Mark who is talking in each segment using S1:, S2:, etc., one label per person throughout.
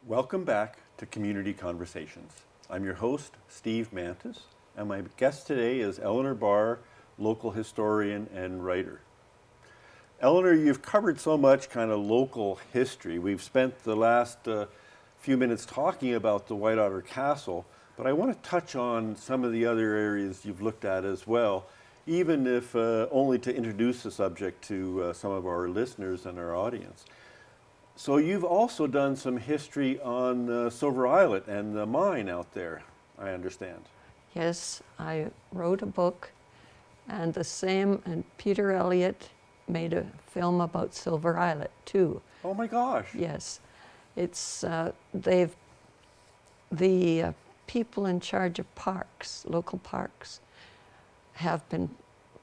S1: Welcome back to Community Conversations. I'm your host, Steve Mantis, and my guest today is Elinor Barr, local historian and writer. Elinor, you've covered so much kind of local history. We've spent the last few minutes talking about the White Otter Castle, but I want to touch on some of the other areas you've looked at as well, even if only to introduce the subject to some of our listeners and our audience. So you've also done some history on Silver Islet and the mine out there, I understand.
S2: Yes, I wrote a book, and Peter Elliott made a film about Silver Islet too.
S1: Oh my gosh.
S2: Yes, it's people in charge of parks, local parks, have been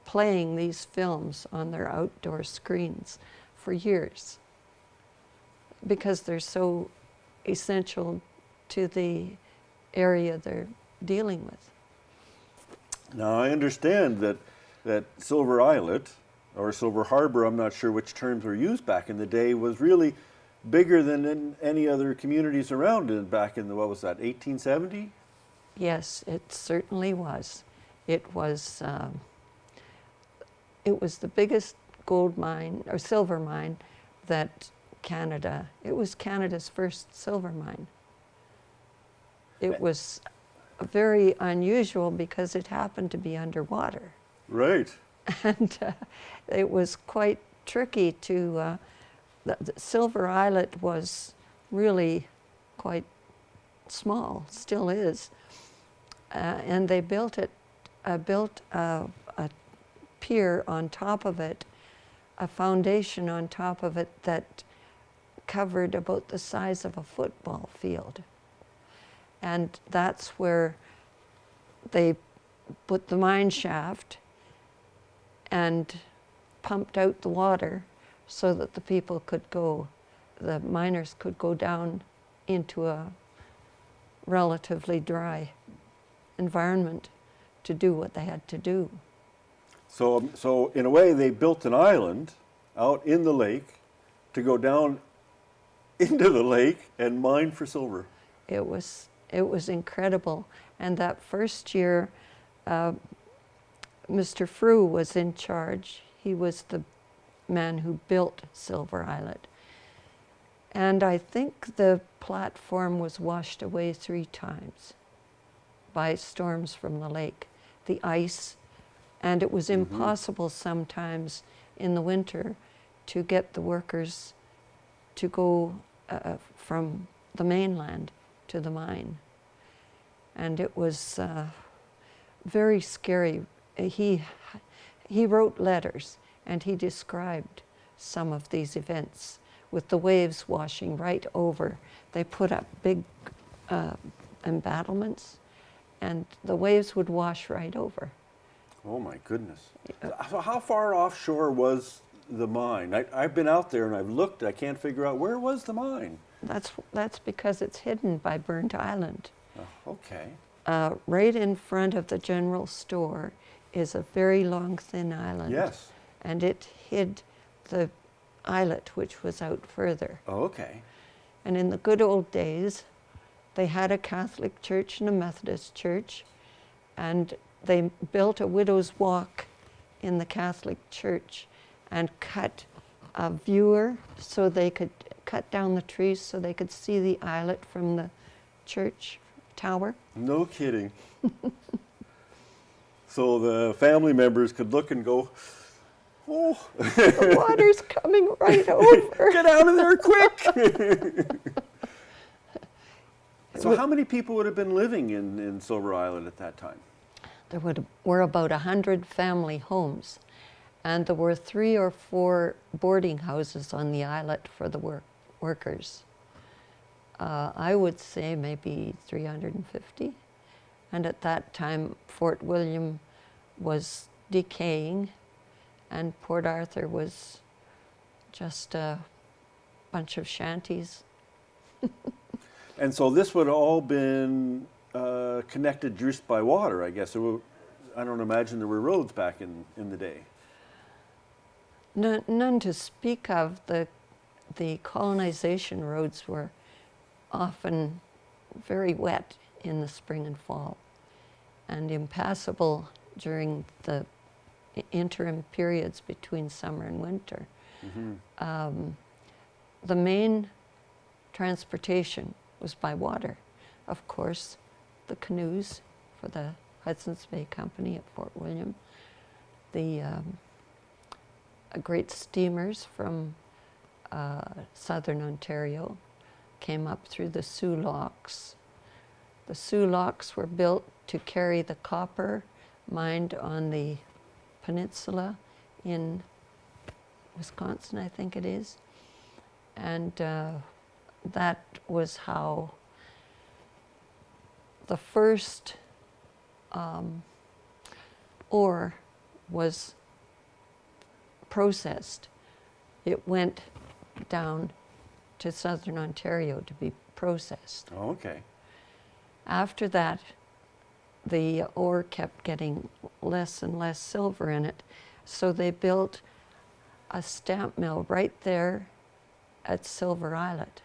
S2: playing these films on their outdoor screens for years, because they're so essential to the area they're dealing with.
S1: Now I understand that Silver Islet, or Silver Harbor, I'm not sure which terms were used back in the day, was really bigger than in any other communities around it back in the, what was that, 1870?
S2: Yes, it certainly was. It was the biggest gold mine, or silver mine, that it was Canada's first silver mine. It was very unusual because it happened to be underwater.
S1: Right.
S2: And it was quite tricky to, the Silver Islet was really quite small, still is. And they built a pier on top of it, a foundation on top of it that covered about the size of a football field. And that's where they put the mine shaft and pumped out the water so that the miners could go down into a relatively dry environment to do what they had to do.
S1: So in a way, they built an island out in the lake to go down into the lake and mine for silver.
S2: It was incredible. And that first year, Mr. Frew was in charge. He was the man who built Silver Islet. And I think the platform was washed away 3 times by storms from the lake, the ice. And it was impossible sometimes in the winter to get the workers to go from the mainland to the mine. And it was very scary. He wrote letters, and he described some of these events with the waves washing right over. They put up big embattlements, and the waves would wash right over.
S1: Oh my goodness. So how far offshore was the mine? I've been out there and I've looked, I can't figure out where was the mine.
S2: That's because it's hidden by Burnt Island.
S1: Okay.
S2: Right in front of the general store is a very long, thin island.
S1: Yes.
S2: And it hid the islet, which was out further.
S1: Oh, okay.
S2: And in the good old days, they had a Catholic church and a Methodist church, and they built a widow's walk in the Catholic church and cut a viewer so they could cut down the trees so they could see the islet from the church tower.
S1: No kidding. So the family members could look and go, oh.
S2: The water's coming right over.
S1: Get out of there quick. So how many people would have been living in Silver Islet at that time?
S2: There were about 100 family homes, and there were 3 or 4 boarding houses on the islet for the workers. I would say maybe 350. And at that time, Fort William was decaying, and Port Arthur was just a bunch of shanties.
S1: And so this would have all been connected just by water, I guess. I don't imagine there were roads back in the day.
S2: None to speak of. The colonization roads were often very wet in the spring and fall, and impassable during the interim periods between summer and winter. The main transportation was by water. Of course, the canoes for the Hudson's Bay Company at Fort William, the great steamers from southern Ontario came up through the Soo Locks. The Soo Locks were built to carry the copper mined on the peninsula in Wisconsin, I think it is. And that was how the first ore was processed. It went down to southern Ontario to be processed.
S1: Oh, okay.
S2: After that, the ore kept getting less and less silver in it, so they built a stamp mill right there at Silver Islet.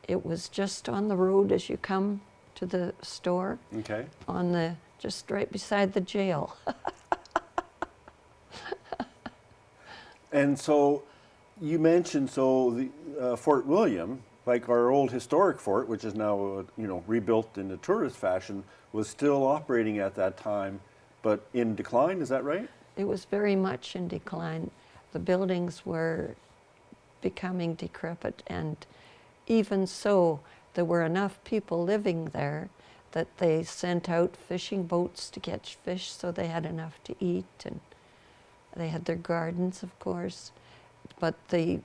S2: It was just on the road as you come to the store,
S1: Okay.
S2: on the just right beside the jail.
S1: And so you mentioned the Fort William, like our old historic fort, which is now rebuilt in a tourist fashion, was still operating at that time, but in decline. Is that right?
S2: It was very much in decline. The buildings were becoming decrepit, and even so, there were enough people living there that they sent out fishing boats to catch fish, so they had enough to eat, and they had their gardens, of course. But the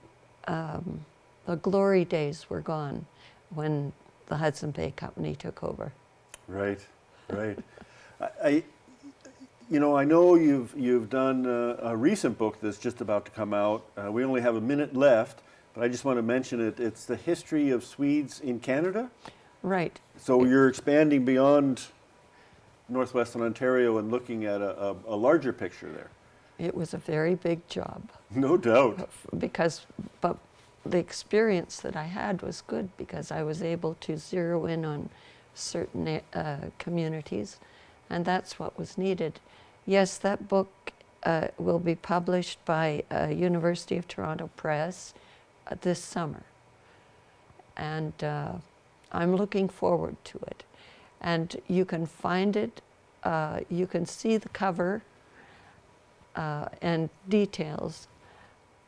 S2: glory days were gone when the Hudson Bay Company took over.
S1: Right, right. I know you've done a recent book that's just about to come out. We only have a minute left, but I just want to mention it. It's the history of Swedes in Canada.
S2: Right.
S1: So you're expanding beyond northwestern Ontario and looking at a larger picture there.
S2: It was a very big job.
S1: No doubt.
S2: But the experience that I had was good because I was able to zero in on certain communities, and that's what was needed. Yes, that book will be published by University of Toronto Press this summer, and I'm looking forward to it. And you can find it, you can see the cover and details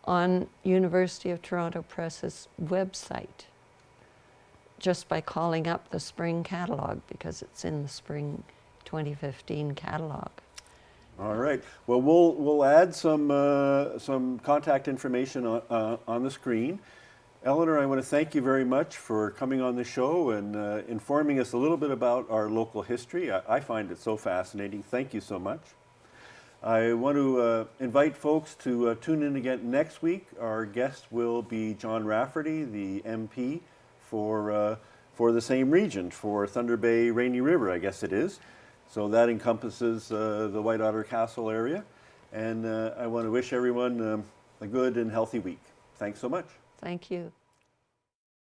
S2: on University of Toronto Press's website just by calling up the spring catalog, because it's in the spring 2015 catalog.
S1: All right. Well, we'll add some contact information on the screen. Elinor, I want to thank you very much for coming on the show and informing us a little bit about our local history. I find it so fascinating. Thank you so much. I want to invite folks to tune in again next week. Our guest will be John Rafferty, the MP for the same region, for Thunder Bay, Rainy River, I guess it is. So that encompasses the White Otter Castle area. And I want to wish everyone a good and healthy week. Thanks so much.
S2: Thank you.